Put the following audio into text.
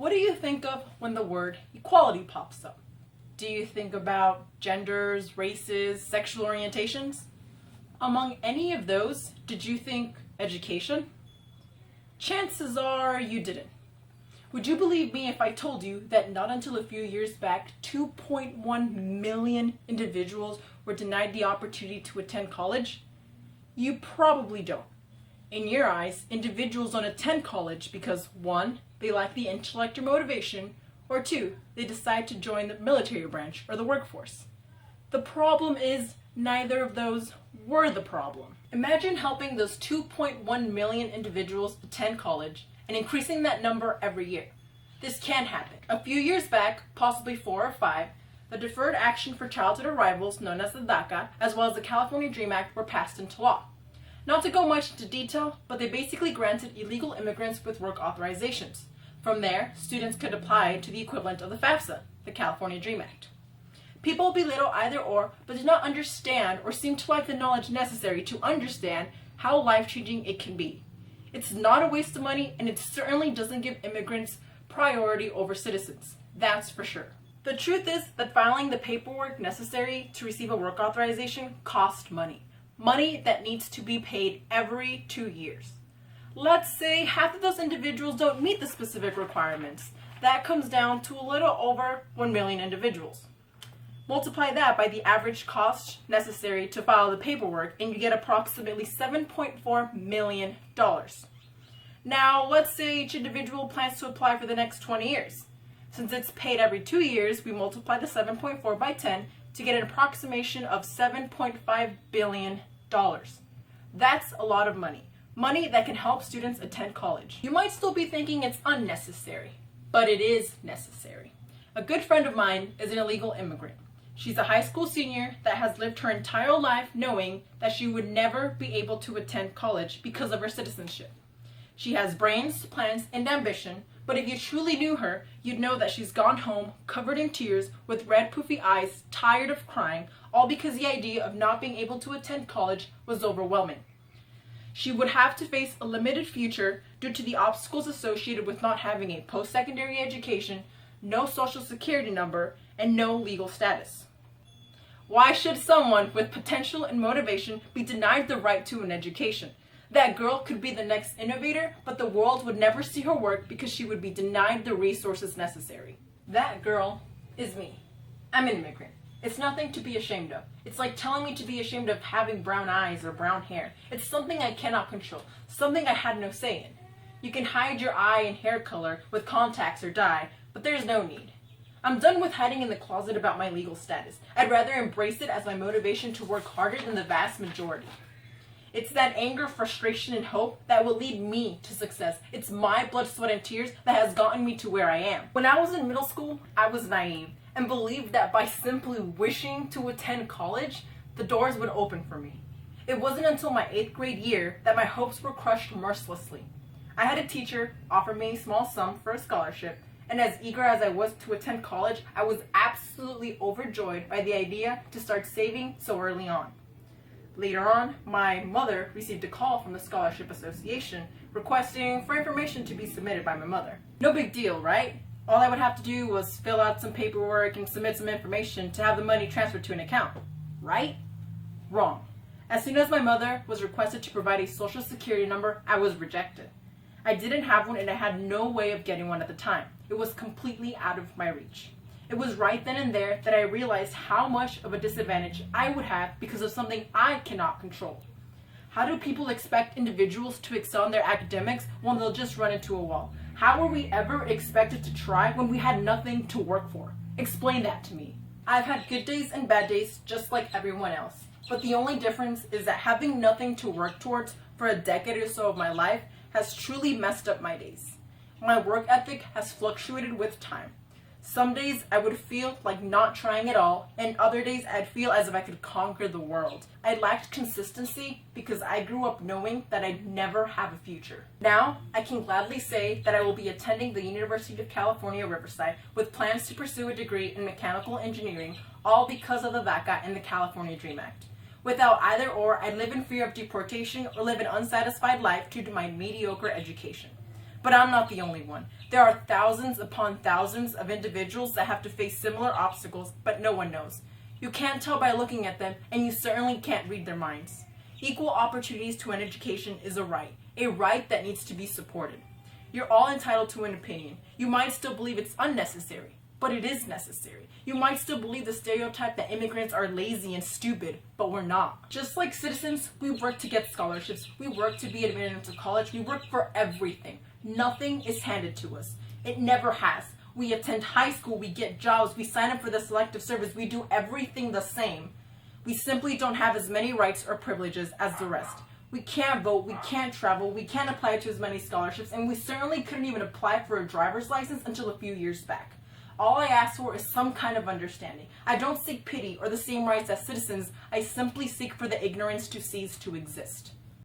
What do you think of when the word equality pops up? Do you think about genders, races, sexual orientations? Among any of those, did you think education? Chances are you didn't. Would you believe me if I told you that not until a few years back, 2.1 million individuals were denied the opportunity to attend college? You probably don't. In your eyes, individuals don't attend college because 1, they lack the intellect or motivation, or 2, they decide to join the military branch or the workforce. The problem is neither of those were the problem. Imagine helping those 2.1 million individuals attend college and increasing that number every year. This can happen. A few years back, possibly 4 or 5, the Deferred Action for Childhood Arrivals, known as the DACA, as well as the California Dream Act were passed into law. Not to go much into detail, but they basically granted illegal immigrants with work authorizations. From there, students could apply to the equivalent of the FAFSA, the California Dream Act. People belittle either or, but do not understand or seem to lack the knowledge necessary to understand how life-changing it can be. It's not a waste of money, and it certainly doesn't give immigrants priority over citizens. That's for sure. The truth is that filing the paperwork necessary to receive a work authorization costs money. Money that needs to be paid every 2 years. Let's say half of those individuals don't meet the specific requirements. That comes down to a little over 1 million individuals. Multiply that by the average cost necessary to file the paperwork, and you get approximately $7.4 million. Now, let's say each individual plans to apply for the next 20 years. Since it's paid every 2 years, we multiply the 7.4 by 10 to get an approximation of $7.5 billion. That's a lot of money. Money that can help students attend college. You might still be thinking it's unnecessary, but it is necessary. A good friend of mine is an illegal immigrant. She's a high school senior that has lived her entire life knowing that she would never be able to attend college because of her citizenship. She has brains, plans, and ambition, but if you truly knew her, you'd know that she's gone home covered in tears with red poofy eyes, tired of crying, all because the idea of not being able to attend college was overwhelming. She would have to face a limited future due to the obstacles associated with not having a post-secondary education, no social security number, and no legal status. Why should someone with potential and motivation be denied the right to an education? That girl could be the next innovator, but the world would never see her work because she would be denied the resources necessary. That girl is me. I'm an immigrant. It's nothing to be ashamed of. It's like telling me to be ashamed of having brown eyes or brown hair. It's something I cannot control, something I had no say in. You can hide your eye and hair color with contacts or dye, but there's no need. I'm done with hiding in the closet about my legal status. I'd rather embrace it as my motivation to work harder than the vast majority. It's that anger, frustration, and hope that will lead me to success. It's my blood, sweat, and tears that has gotten me to where I am. When I was in middle school, I was naive and believed that by simply wishing to attend college, the doors would open for me. It wasn't until my 8th grade year that my hopes were crushed mercilessly. I had a teacher offer me a small sum for a scholarship, and as eager as I was to attend college, I was absolutely overjoyed by the idea to start saving so early on. Later on, my mother received a call from the Scholarship Association requesting for information to be submitted by my mother. No big deal, right? All I would have to do was fill out some paperwork and submit some information to have the money transferred to an account. Right? Wrong. As soon as my mother was requested to provide a social security number, I was rejected. I didn't have one, and I had no way of getting one at the time. It was completely out of my reach. It was right then and there that I realized how much of a disadvantage I would have because of something I cannot control. How do people expect individuals to excel in their academics when they'll just run into a wall? How were we ever expected to try when we had nothing to work for? Explain that to me. I've had good days and bad days just like everyone else. But the only difference is that having nothing to work towards for a decade or so of my life has truly messed up my days. My work ethic has fluctuated with time. Some days I would feel like not trying at all, and other days I'd feel as if I could conquer the world. I lacked consistency because I grew up knowing that I'd never have a future. Now, I can gladly say that I will be attending the University of California, Riverside with plans to pursue a degree in mechanical engineering, all because of the DACA and the California Dream Act. Without either or, I'd live in fear of deportation or live an unsatisfied life due to my mediocre education. But I'm not the only one. There are thousands upon thousands of individuals that have to face similar obstacles, but no one knows. You can't tell by looking at them, and you certainly can't read their minds. Equal opportunities to an education is a right that needs to be supported. You're all entitled to an opinion. You might still believe it's unnecessary, but it is necessary. You might still believe the stereotype that immigrants are lazy and stupid, but we're not. Just like citizens, we work to get scholarships, we work to be admitted into college, we work for everything. Nothing is handed to us. It never has. We attend high school, we get jobs, we sign up for the selective service, we do everything the same. We simply don't have as many rights or privileges as the rest. We can't vote, we can't travel, we can't apply to as many scholarships, and we certainly couldn't even apply for a driver's license until a few years back. All I ask for is some kind of understanding. I don't seek pity or the same rights as citizens. I simply seek for the ignorance to cease to exist.